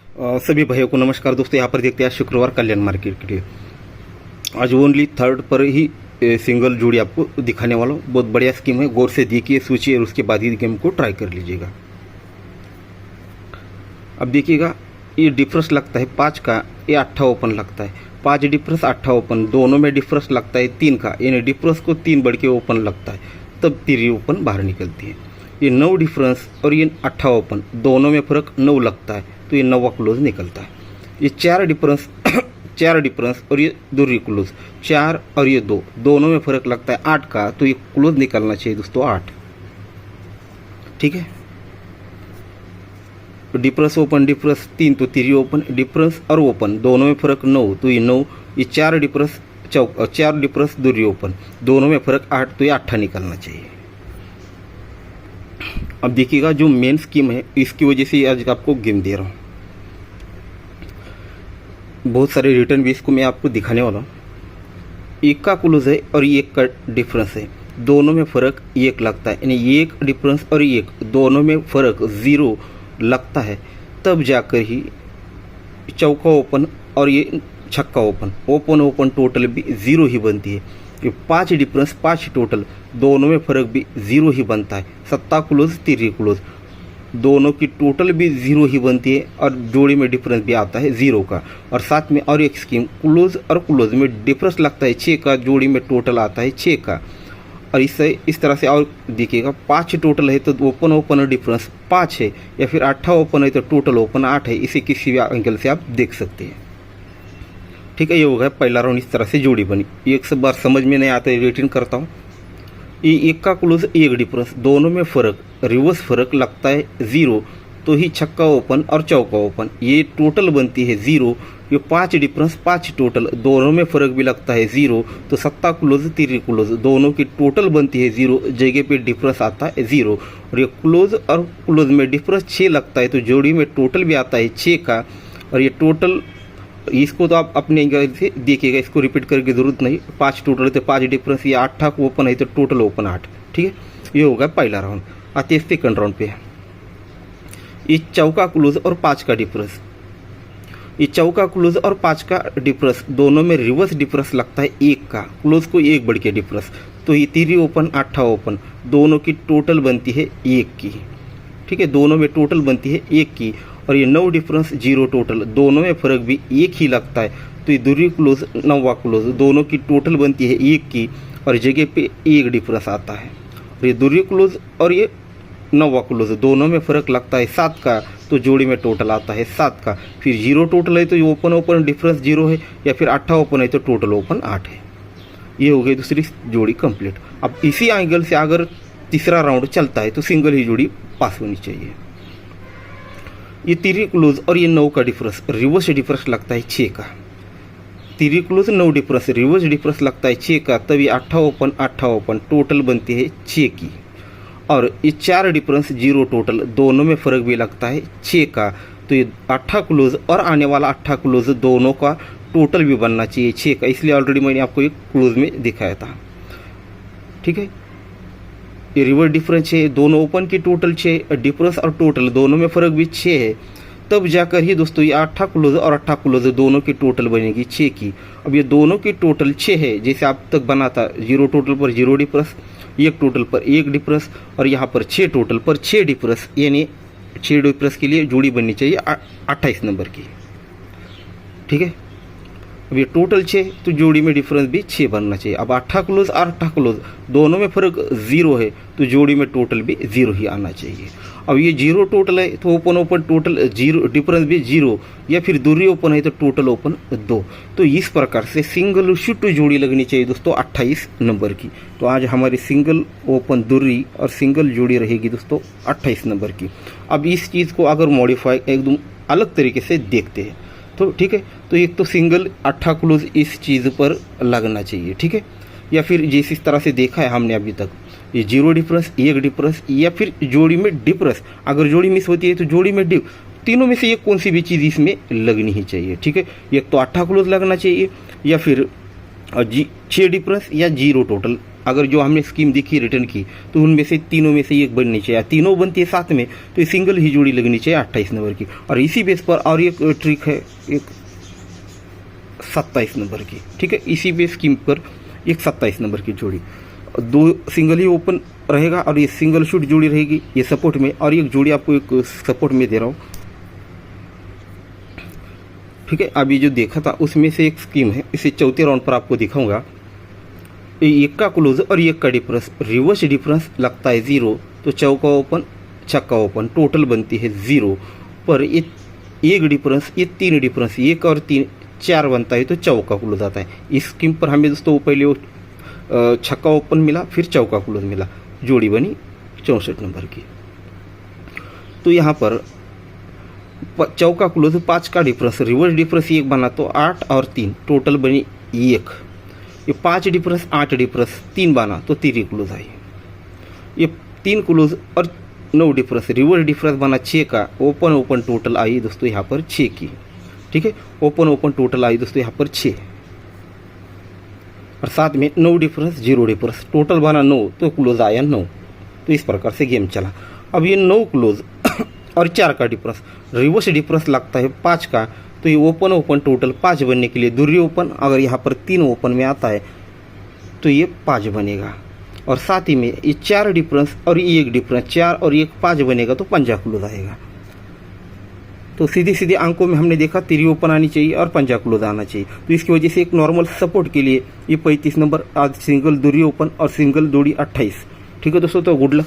सभी भाइयों को नमस्कार दोस्तों। यहाँ पर देखते हैं शुक्रवार कल्याण मार्केट के लिए आज ओनली थर्ड पर ही सिंगल जोड़ी आपको दिखाने वाला हूँ। बहुत बढ़िया स्कीम है, गौर से देखिए, सोचिए और उसके बाद ही गेम को ट्राई कर लीजिएगा। अब देखिएगा, ये डिफरेंस लगता है 5 का, ये 8 ओपन लगता है। 5 डिफरेंस 8 ओपन, दोनों में डिफरेंस लगता है 3 का, यानी डिफरेंस को 3 बढ़ के ओपन लगता है, तब 3 ओपन बाहर निकलती है। ये 9 डिफरेंस और ये 8 ओपन, दोनों में फ़र्क 9 लगता है, तो ये 9वां क्लोज निकलता है। ये 4 डिफरेंस 4 डिफरेंस और ये 2 क्लोज, 4 और ये 2, दोनों में फ़र्क लगता है 8 का, तो ये क्लोज निकलना चाहिए दोस्तों 8। ठीक है, डिफरेंस ओपन, डिफरेंस 3 तो 3 ओपन, डिफरेंस और ओपन दोनों में फ़र्क 9, तो ये 9। ये 4 डिफरेंस 4 डिफरेंस 2 ओपन, दोनों में फ़र्क 8, तो ये 8 निकलना चाहिए। अब देखिएगा, जो मेन स्कीम है इसकी वजह से आज आपको गेम दे रहा हूँ। बहुत सारे रिटर्न भी इसको मैं आपको दिखाने वाला हूँ। 1 का क्लोज है और 1 का डिफरेंस है, दोनों में फ़र्क 1 लगता है, यानी 1 डिफरेंस और 1 दोनों में फ़र्क 0 लगता है, तब जाकर ही चौका ओपन और ये छक्का ओपन, ओपन टोटल भी 0 ही बनती है। ये 5 डिफरेंस 5 टोटल, दोनों में फ़र्क भी 0 ही बनता है। 7 क्लोज 3 क्लोज, दोनों की टोटल भी 0 ही बनती है और जोड़ी में डिफरेंस भी आता है 0 का। और साथ में और एक स्कीम, क्लोज और क्लोज में डिफरेंस लगता है 6 का, जोड़ी में टोटल आता है 6 का। और इससे इस तरह से और देखिएगा, 5 टोटल है तो ओपन और डिफरेंस 5 है, या फिर 8 ओपन है तो टोटल ओपन 8 है। इसे किसी भी एंगल से आप देख सकते हैं। ठीक है, ये हो गया पहला राउंड। इस तरह से जोड़ी बनी। एक सब बार समझ में नहीं आता है, रिटर्न करता हूँ। ये 1 का क्लोज 1 डिफरेंस, दोनों में फ़र्क रिवर्स फ़र्क लगता है 0, तो ही छक्का ओपन और चौका ओपन, ये टोटल बनती है 0। ये 5 डिफरेंस 5 टोटल, दोनों में फ़र्क भी लगता है 0, तो 7 क्लोज 3 क्लोज, दोनों की टोटल बनती है 0, जगह पे डिफरेंस आता है 0। और ये क्लोज और क्लोज में डिफरेंस 6 लगता है, तो जोड़ी में टोटल भी आता है 6 का। और ये टोटल, इसको तो आप अपने एंगल से देखिएगा, इसको रिपीट करने की जरूरत नहीं। 5 टोटल है तो 5 डिफरेंस, ये 8 ओपन है तो टोटल ओपन 8। ठीक है, ये होगा पहला राउंड। आते हैं सेकंड राउंड पे। ये चौका क्लोज और 5 का डिफरेंस, ये चौका क्लोज और 5 का डिफरेंस, दोनों में रिवर्स डिफरेंस लगता है 1 का, क्लोज को 1 बढ़ के डिफरेंस, तो ये 3 ओपन 8 ओपन, दोनों की टोटल बनती है 1 की। ठीक है, दोनों में टोटल बनती है 1 की। और ये 9 डिफरेंस 0 टोटल, दोनों में फ़र्क भी 1 ही लगता है, तो ये 2 क्लोज 9वां क्लोज, दोनों की टोटल बनती है 1 की, और जगह पे 1 डिफरेंस आता है। और ये 2 क्लोज और ये 9वां क्लोज, दोनों में फ़र्क लगता है 7 का, तो जोड़ी में टोटल आता है 7 का। फिर 0 टोटल है तो ये ओपन डिफरेंस 0 है, या फिर 8 ओपन है तो टोटल ओपन 8 है। ये हो गई दूसरी जोड़ी कंप्लीट। अब इसी एंगल से अगर तीसरा राउंड चलता है तो सिंगल ही जोड़ी पास होनी चाहिए। ये 3 क्लोज और ये 9 का डिफरेंस, रिवर्स डिफरेंस लगता है 6 का। 3 क्लोज 9 डिफरेंस, रिवर्स डिफरेंस लगता है 6 का, तभी 8 ओपन टोटल बनती है 6 की। और ये 4 डिफरेंस 0 टोटल, दोनों में फ़र्क भी लगता है 6 का, तो ये 8 क्लोज और आने वाला 8 क्लोज, दोनों का टोटल भी बनना चाहिए 6 का, इसलिए ऑलरेडी मैंने आपको एक क्लोज में दिखाया था। ठीक है, ये रिवर्स डिफरेंस है, दोनों ओपन की टोटल 6, डिफरेंस और टोटल दोनों में फ़र्क भी 6 है, तब जाकर ही दोस्तों ये 8 क्लोज और 8 क्लोज, दोनों की टोटल बनेगी 6 की। अब ये दोनों की टोटल 6 है, जैसे आप तक बना था 0 टोटल पर 0 डिफरेंस, 1 टोटल पर 1 डिफरेंस, और यहाँ पर 6 टोटल पर 6 डिफरेंस, यानी 6 डिफरेंस के लिए जोड़ी बननी चाहिए 28 नंबर की। ठीक है, अब ये टोटल 6, तो जोड़ी में डिफरेंस भी 6 बनना चाहिए। अब 8 क्लोज और 8 क्लोज, दोनों में फ़र्क 0 है, तो जोड़ी में टोटल भी 0 ही आना चाहिए। अब ये 0 टोटल है तो ओपन टोटल 0, डिफरेंस भी 0, या फिर 2 ओपन है तो टोटल ओपन 2। तो इस प्रकार से सिंगल शुट जोड़ी लगनी चाहिए दोस्तों 28 नंबर की। तो आज हमारी सिंगल ओपन 2 और सिंगल जोड़ी रहेगी दोस्तों 28 नंबर की। अब इस चीज़ को अगर मॉडिफाई एकदम अलग तरीके से देखते हैं तो ठीक है, तो एक तो सिंगल 8 क्लोज इस चीज़ पर लगना चाहिए। ठीक है, या फिर जिस तरह से देखा है हमने अभी तक, ये 0 डिफरेंस 1 डिफरेंस, या फिर जोड़ी में डिफरेंस, अगर जोड़ी मिस होती है तो जोड़ी में तीनों में से एक कौन सी भी चीज़ इसमें लगनी ही चाहिए। ठीक है, एक तो 8 क्लोज लगना चाहिए, या फिर 6 डिफरेंस या 0 टोटल अगर जो हमने स्कीम देखी रिटर्न की तो उनमें से तीनों में से एक बननी चाहिए, तीनों बनती है साथ में तो ये सिंगल ही जोड़ी लगनी चाहिए 28 नंबर की। और इसी बेस पर और एक ट्रिक है एक 27 नंबर की, ठीक है। इसी बेस स्कीम पर एक 27 नंबर की जोड़ी, दो सिंगल ही ओपन रहेगा और ये सिंगल शूट जोड़ी रहेगी ये सपोर्ट में, और एक जोड़ी आपको एक सपोर्ट में दे रहा हूँ, ठीक है। अभी जो देखा था उसमें से एक स्कीम है, इसे चौथे राउंड पर आपको दिखाऊंगा। एक का क्लोज और एक का डिफरेंस, रिवर्स डिफरेंस लगता है 0 तो चौका ओपन छक्का ओपन, टोटल बनती है 0 पर ये एक डिफरेंस, ये 3 डिफरेंस, 1 और 3 4 बनता है तो चौका क्लोज आता है। इस स्कीम पर हमें दोस्तों पहले छक्का ओपन मिला, फिर चौका क्लोज मिला, जोड़ी बनी 64 नंबर की। तो यहाँ पर चौका क्लोज 5 का डिफरेंस, रिवर्स डिफरेंस 1 बना तो 8 और 3 टोटल बनी 1, ये 5 डिफरेंस 8 डिफरेंस 3 बना तो 3 क्लोज आई, ये 3 क्लोज और 9 डिफरेंस, रिवर्स डिफरेंस बना 6 का, ओपन ओपन टोटल आई दोस्तों यहाँ पर 6 की, ठीक है। ओपन ओपन टोटल आई दोस्तों यहाँ पर 6 और साथ में 9 डिफरेंस 0 डिफरेंस, टोटल बना 9 तो क्लोज आया 9। तो इस प्रकार से गेम चला। अब ये 9 क्लोज और 4 का डिफरेंस, रिवर्स डिफरेंस लगता है 5 का तो ये ओपन ओपन टोटल 5 बनने के लिए दूसरी ओपन, अगर यहाँ पर 3 ओपन में आता है तो ये 5 बनेगा। और साथ ही में ये 4 डिफरेंस और ये 1 डिफरेंस, 4 और 1 5 बनेगा तो 5 क्लोज आएगा। तो सीधे सीधे अंकों में हमने देखा 3 ओपन आनी चाहिए और 5 क्लोज आना चाहिए। तो इसकी वजह से एक नॉर्मल सपोर्ट के लिए ये 35 नंबर आज सिंगल दूरी ओपन और सिंगल जोड़ी 28, ठीक है दोस्तों। तो गुड लक।